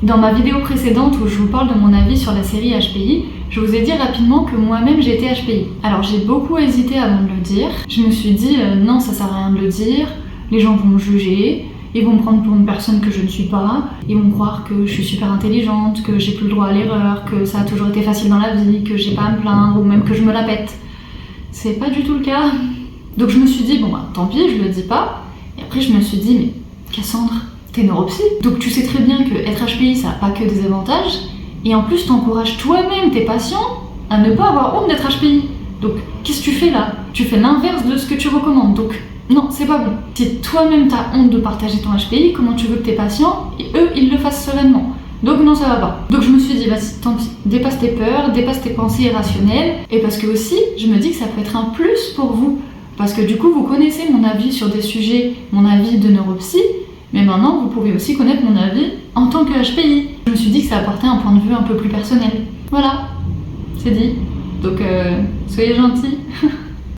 Dans ma vidéo précédente où je vous parle de mon avis sur la série HPI, je vous ai dit rapidement que moi-même j'étais HPI. Alors j'ai beaucoup hésité avant de le dire. Je me suis dit non, ça sert à rien de le dire, les gens vont me juger, ils vont me prendre pour une personne que je ne suis pas, ils vont croire que je suis super intelligente, que j'ai plus le droit à l'erreur, que ça a toujours été facile dans la vie, que j'ai pas à me plaindre ou même que je me la pète. C'est pas du tout le cas. Donc je me suis dit bon bah tant pis, je le dis pas. Et après je me suis dit mais Cassandre, t'es neuropsy, donc tu sais très bien que être HPI ça n'a pas que des avantages, et en plus t'encourages toi-même tes patients à ne pas avoir honte d'être HPI. Donc qu'est-ce que tu fais là? Tu fais l'inverse de ce que tu recommandes, donc non, c'est pas bon. Si toi-même t'as honte de partager ton HPI, comment tu veux que tes patients, eux, ils le fassent sereinement? Donc non, ça va pas. Donc je me suis dit, vas-y, tant pis, dépasse tes peurs, dépasse tes pensées irrationnelles, et parce que aussi, je me dis que ça peut être un plus pour vous, parce que du coup, vous connaissez mon avis sur des sujets, mon avis de neuropsy, mais maintenant, vous pouvez aussi connaître mon avis en tant que HPI. Je me suis dit que ça apportait un point de vue un peu plus personnel. Voilà, c'est dit. Donc, soyez gentils.